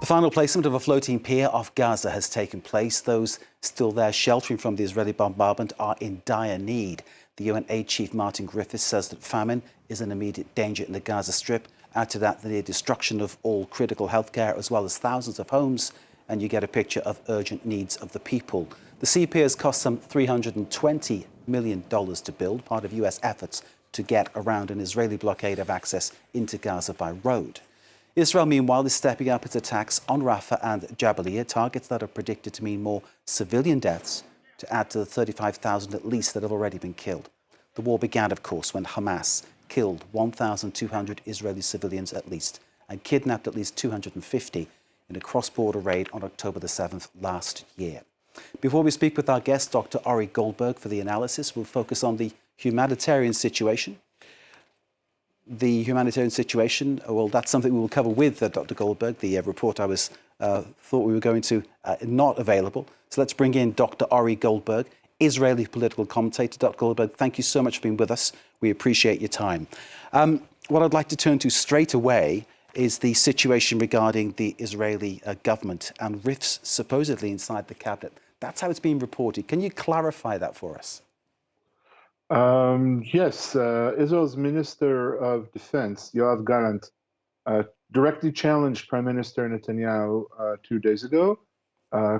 The final placement of a floating pier off Gaza has taken place. Those still there sheltering from the Israeli bombardment are in dire need. The UN aid chief Martin Griffiths says that famine is an immediate danger in the Gaza Strip. Add to that the near destruction of all critical healthcare as well as thousands of homes, and you get a picture of urgent needs of the people. The sea pier has cost some $320 million to build, part of US efforts to get around an Israeli blockade of access into Gaza by road. Israel, meanwhile, is stepping up its attacks on Rafah and Jabalia, targets that are predicted to mean more civilian deaths, to add to the 35,000 at least that have already been killed. The war began, of course, when Hamas killed 1,200 Israeli civilians at least and kidnapped at least 250 in a cross-border raid on October the 7th last year. Before we speak with our guest, Dr Ori Goldberg, for the analysis, we'll focus on the humanitarian situation. The humanitarian situation, well, that's something we will cover with Dr. Goldberg. The report I thought we were going to, not available. So let's bring in Dr. Ori Goldberg, Israeli political commentator. Dr. Goldberg, thank you so much for being with us. We appreciate your time. What I'd like to turn to straight away is the situation regarding the Israeli government and rifts supposedly inside the cabinet. That's how it's being reported. Can you clarify that for us? Yes, Israel's Minister of Defense, Yoav Gallant, directly challenged Prime Minister Netanyahu 2 days ago,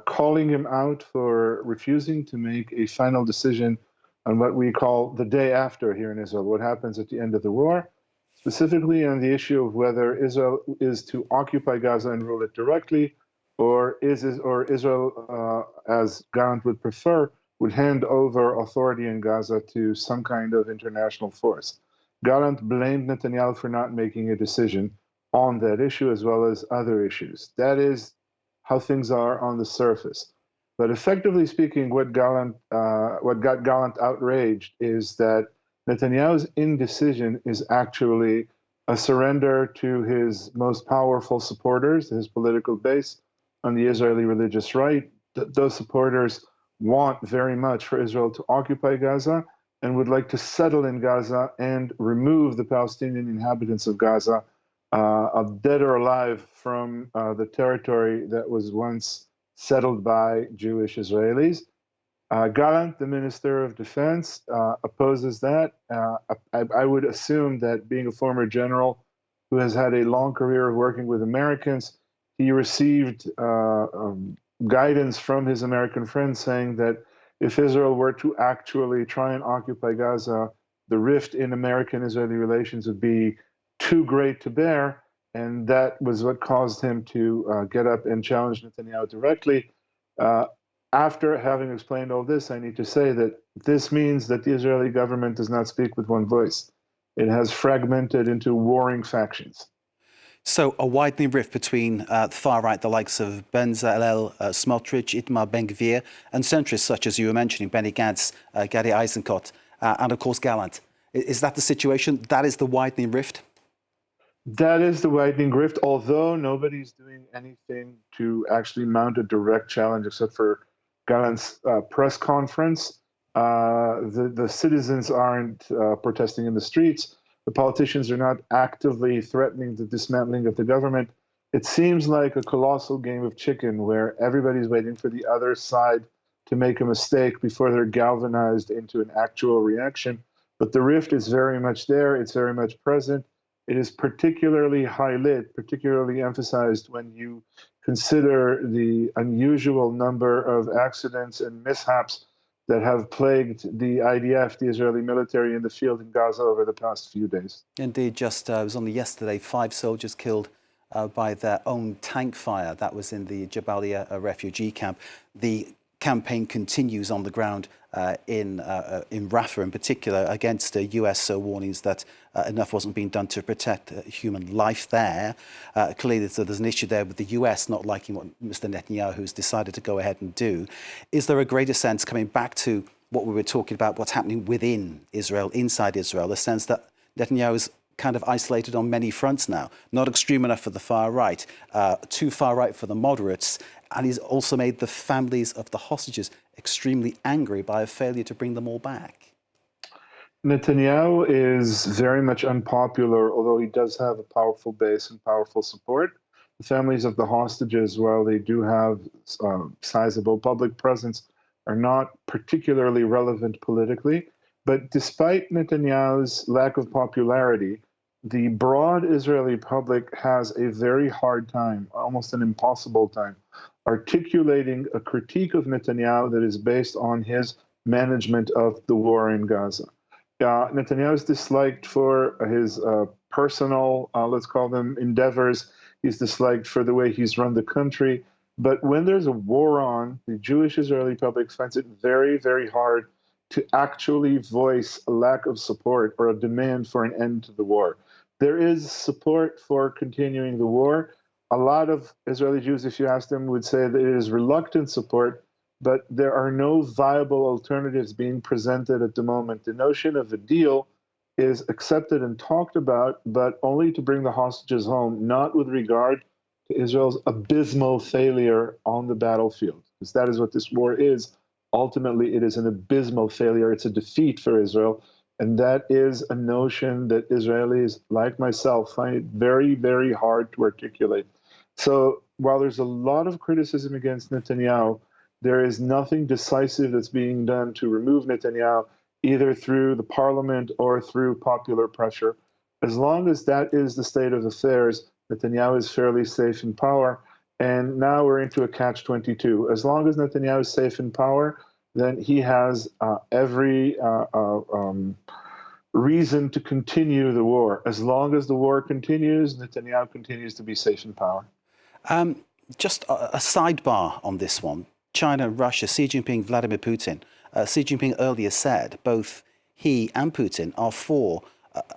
calling him out for refusing to make a final decision on what we call the day after here in Israel, what happens at the end of the war, specifically on the issue of whether Israel is to occupy Gaza and rule it directly, or Israel, as Gallant would prefer, would hand over authority in Gaza to some kind of international force. Gallant blamed Netanyahu for not making a decision on that issue as well as other issues. That is how things are on the surface. But effectively speaking, what got Gallant outraged is that Netanyahu's indecision is actually a surrender to his most powerful supporters, his political base on the Israeli religious right. Those supporters want very much for Israel to occupy Gaza and would like to settle in Gaza and remove the Palestinian inhabitants of Gaza, dead or alive, from the territory that was once settled by Jewish Israelis. Gallant, the Minister of Defense, opposes that. I would assume that being a former general who has had a long career of working with Americans, he received guidance from his American friends saying that if Israel were to actually try and occupy Gaza, the rift in American-Israeli relations would be too great to bear, and that was what caused him to get up and challenge Netanyahu directly. After having explained all this, I need to say that this means that the Israeli government does not speak with one voice. It has fragmented into warring factions. So a widening rift between the far right, the likes of Bezalel Smotrich, Itamar Ben-Gvir, and centrists such as you were mentioning, Benny Gantz, Gadi Eisenkot, and of course Gallant. Is that the situation? That is the widening rift? That is the widening rift, although nobody's doing anything to actually mount a direct challenge except for Gallant's press conference. The citizens aren't protesting in the streets. The politicians are not actively threatening the dismantling of the government. It seems like a colossal game of chicken where everybody's waiting for the other side to make a mistake before they're galvanized into an actual reaction. But the rift is very much there. It's very much present. It is particularly high-lit, particularly emphasized when you consider the unusual number of accidents and mishaps that have plagued the IDF, the Israeli military, in the field in Gaza over the past few days. Indeed, just it was only yesterday, 5 soldiers killed by their own tank fire. That was in the Jabalia refugee camp. The campaign continues on the ground in Rafah in particular against US warnings that enough wasn't being done to protect human life there. Clearly there's an issue there with the US not liking what Mr. Netanyahu's decided to go ahead and do. Is there a greater sense, coming back to what we were talking about, what's happening within Israel, inside Israel, a sense that Netanyahu is kind of isolated on many fronts now, not extreme enough for the far right, too far right for the moderates, and he's also made the families of the hostages extremely angry by a failure to bring them all back? Netanyahu is very much unpopular, although he does have a powerful base and powerful support. the families of the hostages, while they do have sizable public presence, are not particularly relevant politically. But despite Netanyahu's lack of popularity, the broad Israeli public has a very hard time, almost an impossible time, articulating a critique of Netanyahu that is based on his management of the war in Gaza. Netanyahu is disliked for his personal, let's call them, endeavors. He's disliked for the way he's run the country. But when there's a war on, the Jewish Israeli public finds it very, very hard to actually voice a lack of support or a demand for an end to the war. There is support for continuing the war. A lot of Israeli Jews, if you ask them, would say that it is reluctant support, but there are no viable alternatives being presented at the moment. The notion of a deal is accepted and talked about, but only to bring the hostages home, not with regard to Israel's abysmal failure on the battlefield, because that is what this war is. Ultimately, it is an abysmal failure. It's a defeat for Israel. And that is a notion that Israelis, like myself, find it very, very hard to articulate. So while there's a lot of criticism against Netanyahu, there is nothing decisive that's being done to remove Netanyahu, either through the parliament or through popular pressure. As long as that is the state of affairs, Netanyahu is fairly safe in power. And now we're into a catch-22. As long as Netanyahu is safe in power, then he has every reason to continue the war. As long as the war continues, Netanyahu continues to be safe in power. Just a sidebar on this one. China, Russia, Xi Jinping, Vladimir Putin. Xi Jinping earlier said both he and Putin are for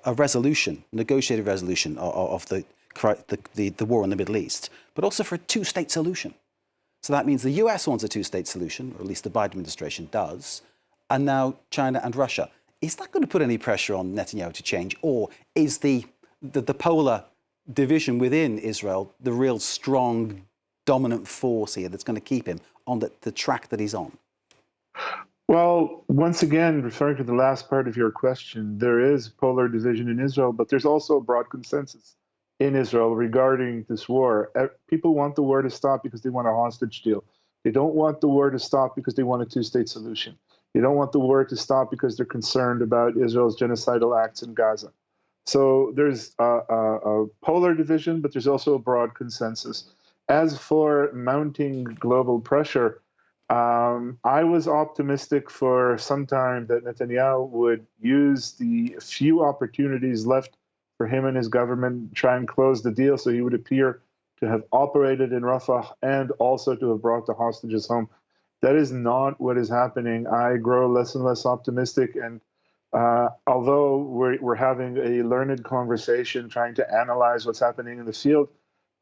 a resolution, negotiated resolution of the war in the Middle East, but also for a two-state solution. So that means the US wants a two-state solution, or at least the Biden administration does, and now China and Russia. Is that going to put any pressure on Netanyahu to change, or is the polar division within Israel the real strong, dominant force here that's going to keep him on the track that he's on? Well, once again, referring to the last part of your question, there is polar division in Israel, but there's also a broad consensus in Israel regarding this war. People want the war to stop because they want a hostage deal. They don't want the war to stop because they want a two-state solution. They don't want the war to stop because they're concerned about Israel's genocidal acts in Gaza. So there's a polar division, but there's also a broad consensus. As for mounting global pressure, I was optimistic for some time that Netanyahu would use the few opportunities left for him and his government try and close the deal, so he would appear to have operated in Rafah and also to have brought the hostages home. That is not what is happening. I grow less and less optimistic, and although we're having a learned conversation trying to analyze what's happening in the field,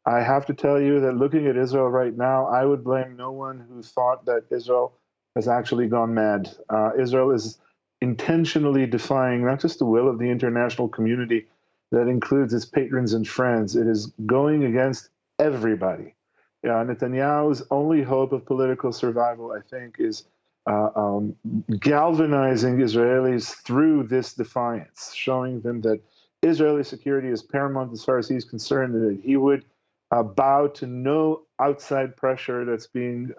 I have to tell you that looking at Israel right now, I would blame no one who thought that Israel has actually gone mad. Israel is intentionally defying not just the will of the international community, that includes its patrons and friends. It is going against everybody. Netanyahu's only hope of political survival, I think, is galvanizing Israelis through this defiance, showing them that Israeli security is paramount as far as he's concerned, and that he would bow to no outside pressure that's being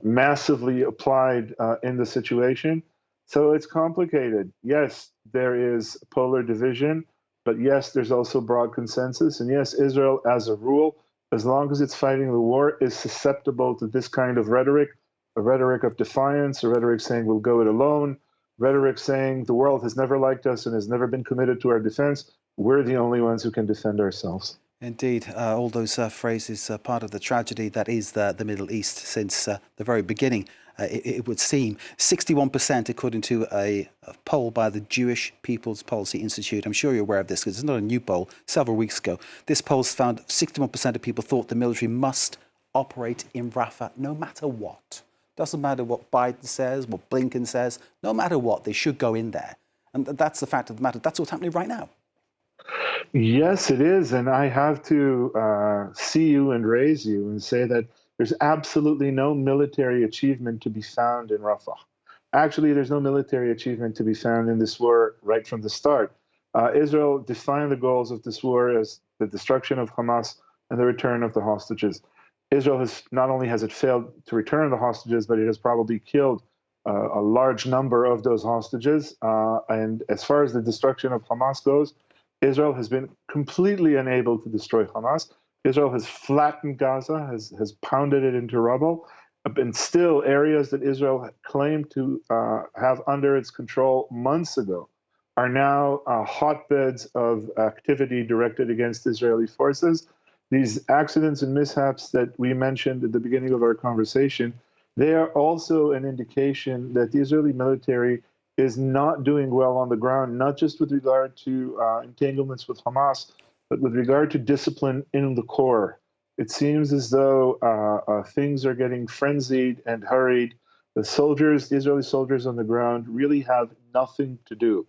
massively applied in the situation. So it's complicated. Yes, there is polar division, but yes, there's also broad consensus. And yes, Israel, as a rule, as long as it's fighting the war, is susceptible to this kind of rhetoric, a rhetoric of defiance, a rhetoric saying we'll go it alone, rhetoric saying the world has never liked us and has never been committed to our defense. We're the only ones who can defend ourselves. Indeed, all those phrases are part of the tragedy that is the Middle East since the very beginning. It would seem 61%, according to a poll by the Jewish People's Policy Institute. I'm sure you're aware of this because it's not a new poll, several weeks ago. This poll's found 61% of people thought the military must operate in Rafah no matter what. Doesn't matter what Biden says, what Blinken says, no matter what, they should go in there. And that's the fact of the matter. That's what's happening right now. Yes, it is. And I have to see you and raise you and say that there's absolutely no military achievement to be found in Rafah. Actually, there's no military achievement to be found in this war right from the start. Israel defined the goals of this war as the destruction of Hamas and the return of the hostages. Israel has not only has it failed to return the hostages, but it has probably killed a large number of those hostages. And as far as the destruction of Hamas goes, Israel has been completely unable to destroy Hamas. Israel has flattened Gaza, has pounded it into rubble. And still, areas that Israel claimed to have under its control months ago are now hotbeds of activity directed against Israeli forces. These accidents and mishaps that we mentioned at the beginning of our conversation, they are also an indication that the Israeli military is not doing well on the ground, not just with regard to entanglements with Hamas, but with regard to discipline in the core. It seems as though things are getting frenzied and hurried. The Israeli soldiers on the ground really have nothing to do.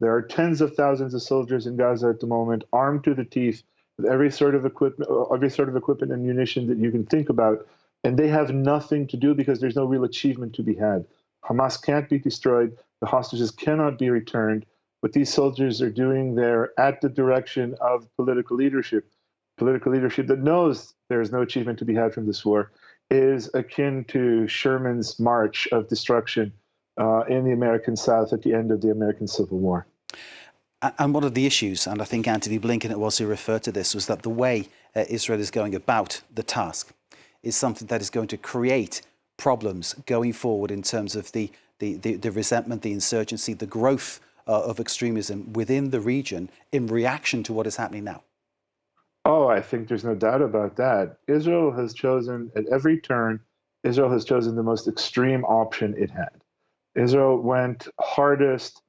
There are tens of thousands of soldiers in Gaza at the moment, armed to the teeth, with every sort of equipment and munition that you can think about, and they have nothing to do because there's no real achievement to be had. Hamas can't be destroyed. The hostages cannot be returned. What these soldiers are doing there at the direction of political leadership that knows there is no achievement to be had from this war, is akin to Sherman's march of destruction in the American South at the end of the American Civil War. And one of the issues, and I think Antony Blinken also referred to this, was that the way Israel is going about the task is something that is going to create problems going forward in terms of the resentment, the insurgency, the growth of extremism within the region in reaction to what is happening now. Oh, I think there's no doubt about that. Israel has chosen, at every turn, Israel has chosen the most extreme option it had. Israel went hardest,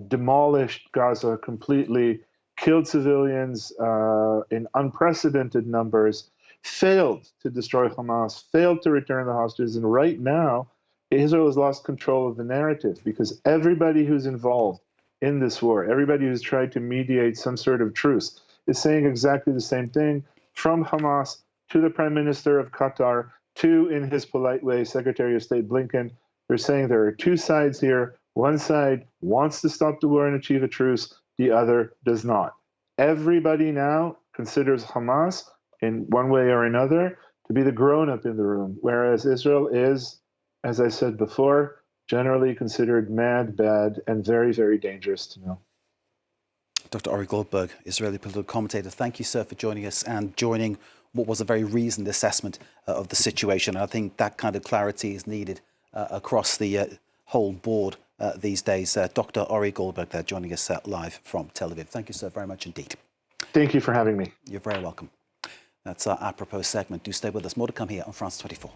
demolished Gaza completely, killed civilians in unprecedented numbers, failed to destroy Hamas, failed to return the hostages, and right now, Israel has lost control of the narrative because everybody who's involved in this war, everybody who's tried to mediate some sort of truce, is saying exactly the same thing, from Hamas to the Prime Minister of Qatar to, in his polite way, Secretary of State Blinken. They're saying there are two sides here. One side wants to stop the war and achieve a truce. The other does not. Everybody now considers Hamas, in one way or another, to be the grown-up in the room, whereas Israel is, as I said before, generally considered mad, bad, and very, very dangerous to know. Dr. Ori Goldberg, Israeli political commentator, thank you, sir, for joining us and joining what was a very reasoned assessment of the situation. And I think that kind of clarity is needed across the whole board these days. Dr. Ori Goldberg there joining us live from Tel Aviv. Thank you, sir, very much indeed. Thank you for having me. You're very welcome. That's our apropos segment. Do stay with us. More to come here on France 24.